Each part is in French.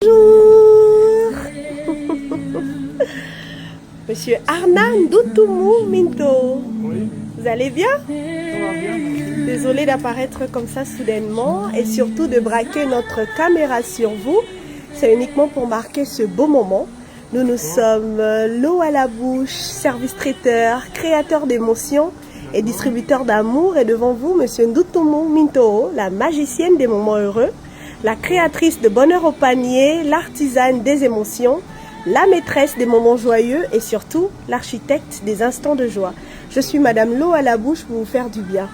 Bonjour. Monsieur Arna Ndoutoumou Minto. Oui, Vous allez bien? ça va bien. Désolée d'apparaître comme ça soudainement et surtout de braquer notre caméra sur vous. C'est uniquement pour marquer ce beau moment. Nous sommes l'eau à la bouche, service traiteur, créateur d'émotions et distributeur d'amour. Et devant vous, Monsieur Ndoutoumou Minto, la magicienne des moments heureux, la créatrice de bonheur au panier, l'artisane des émotions, la maîtresse des moments joyeux et surtout l'architecte des instants de joie. Je suis Madame l'eau à la bouche pour vous faire du bien.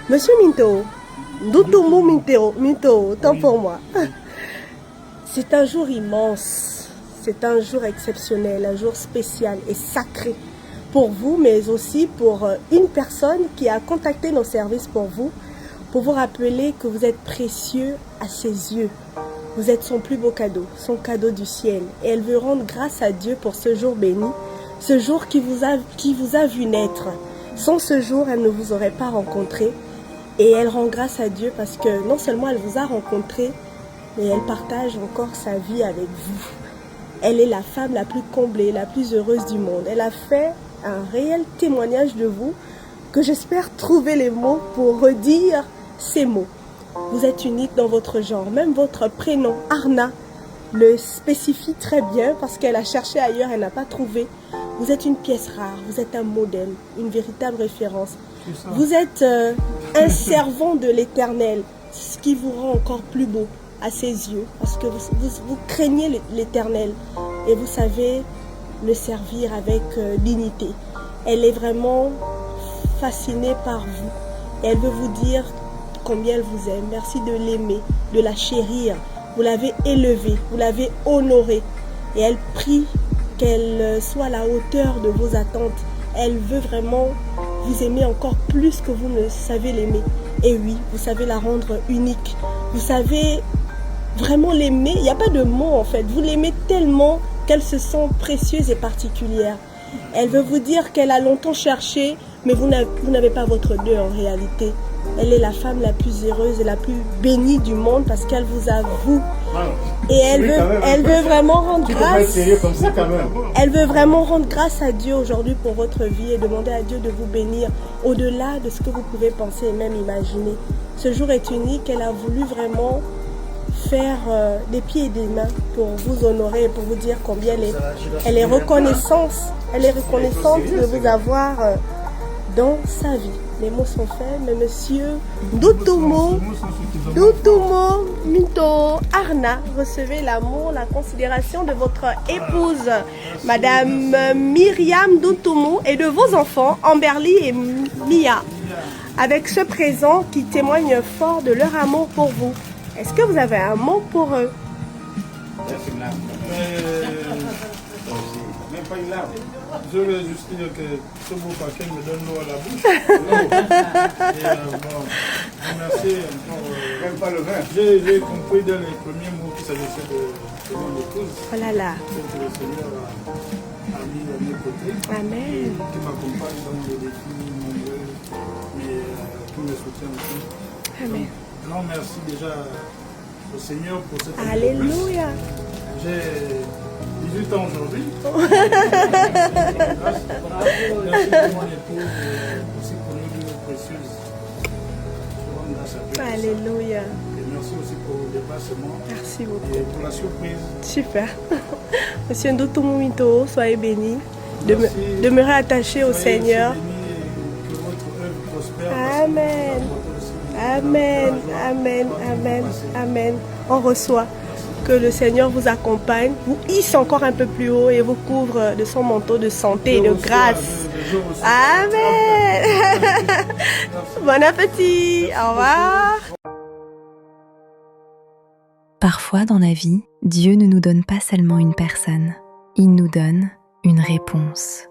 Monsieur Minto, Ndoutoumou Minto, tant pour moi. C'est un jour immense, c'est un jour exceptionnel, un jour spécial et sacré pour vous, mais aussi pour une personne qui a contacté nos services pour vous rappeler que vous êtes précieux à ses yeux. Vous êtes son plus beau cadeau, son cadeau du ciel. Et elle veut rendre grâce à Dieu pour ce jour béni, ce jour qui vous a vu naître. Sans ce jour, elle ne vous aurait pas rencontré. Et elle rend grâce à Dieu parce que non seulement elle vous a rencontré, mais elle partage encore sa vie avec vous. Elle est la femme la plus comblée, la plus heureuse du monde. Elle a fait un réel témoignage de vous que j'espère trouver les mots pour redire ces mots. Vous êtes unique dans votre genre. Même votre prénom, Arna, le spécifie très bien parce qu'elle a cherché ailleurs, elle n'a pas trouvé. Vous êtes une pièce rare, vous êtes un modèle, une véritable référence. Vous êtes un servant de l'Éternel, ce qui vous rend encore plus beau à ses yeux, parce que vous craignez l'Éternel et vous savez le servir avec dignité. Elle est vraiment fascinée par vous et elle veut vous dire combien elle vous aime. Merci de l'aimer, de la chérir. Vous l'avez élevée, vous l'avez honorée et elle prie qu'elle soit à la hauteur de vos attentes. Elle veut vraiment vous aimer encore plus que vous ne savez l'aimer. Et oui, vous savez la rendre unique. Vous savez vraiment l'aimer. Il n'y a pas de mots en fait. Vous l'aimez tellement qu'elle se sent précieuse et particulière. Elle veut vous dire qu'elle a longtemps cherché, mais vous n'avez pas votre deuil en réalité. Elle est la femme la plus heureuse et la plus bénie du monde parce qu'elle vous a vous. Et elle veut vraiment rendre grâce. Elle veut vraiment rendre grâce à Dieu aujourd'hui pour votre vie et demander à Dieu de vous bénir au-delà de ce que vous pouvez penser et même imaginer. Ce jour est unique. Elle a voulu vraiment faire des pieds et des mains pour vous honorer et pour vous dire combien elle est reconnaissante. Elle est reconnaissante de vous avoir dans sa vie. Les mots sont faits, mais monsieur Ndoutoumou Minto Arna, recevez l'amour, la considération de votre épouse, Madame Myriam Ndoutoumou, et de vos enfants, Amberly et Mia, avec ce présent qui témoigne fort de leur amour pour vous. Est-ce que vous avez un mot pour eux? Même pas une larme. Je veux juste dire que ce beau paquet me donne l'eau à la bouche. Et bon, merci encore. Même pas le vin. J'ai compris dans les premiers mots qu'il s'agissait de mon épouse. Oh là là. Que le Seigneur a mis à mes côtés. Amen. Qui m'accompagne dans les défis nombreux, mais qui me soutient aussi. Amen. Donc, grand merci déjà au Seigneur pour cette Alléluia. J'ai 18 ans aujourd'hui. Merci pour mon épouse aussi pour nos vies précieuses. Alléluia. Et merci aussi pour le déplacement. Merci beaucoup. Et pour la surprise. Super. Monsieur Ndoutoumou Minto, soyez béni. Demeurez attaché au Seigneur. Que votre œuvre prospère. Amen. Amen. Amen. Amen. Amen. On reçoit. Que le Seigneur vous accompagne, vous hisse encore un peu plus haut et vous couvre de son manteau de santé et de grâce. Amen. Bon appétit. Au revoir. Parfois dans la vie, Dieu ne nous donne pas seulement une personne, il nous donne une réponse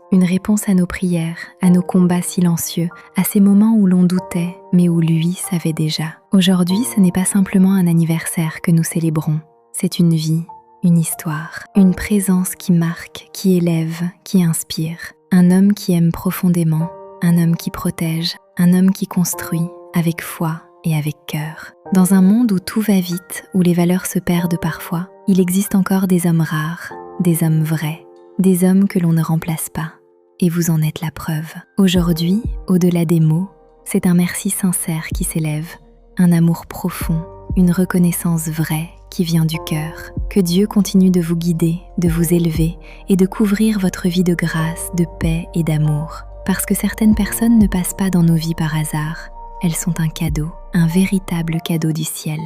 à nos prières, à nos combats silencieux, à ces moments où l'on doutait, mais où lui savait déjà. Aujourd'hui, ce n'est pas simplement un anniversaire que nous célébrons. C'est une vie, une histoire, une présence qui marque, qui élève, qui inspire. Un homme qui aime profondément, un homme qui protège, un homme qui construit avec foi et avec cœur. Dans un monde où tout va vite, où les valeurs se perdent parfois, Il existe encore des hommes rares, des hommes vrais, des hommes que l'on ne remplace pas. Et vous en êtes la preuve. Aujourd'hui, au-delà des mots, c'est un merci sincère qui s'élève, un amour profond, une reconnaissance vraie qui vient du cœur. Que Dieu continue de vous guider, de vous élever et de couvrir votre vie de grâce, de paix et d'amour. Parce que certaines personnes ne passent pas dans nos vies par hasard. Elles sont un cadeau, un véritable cadeau du ciel.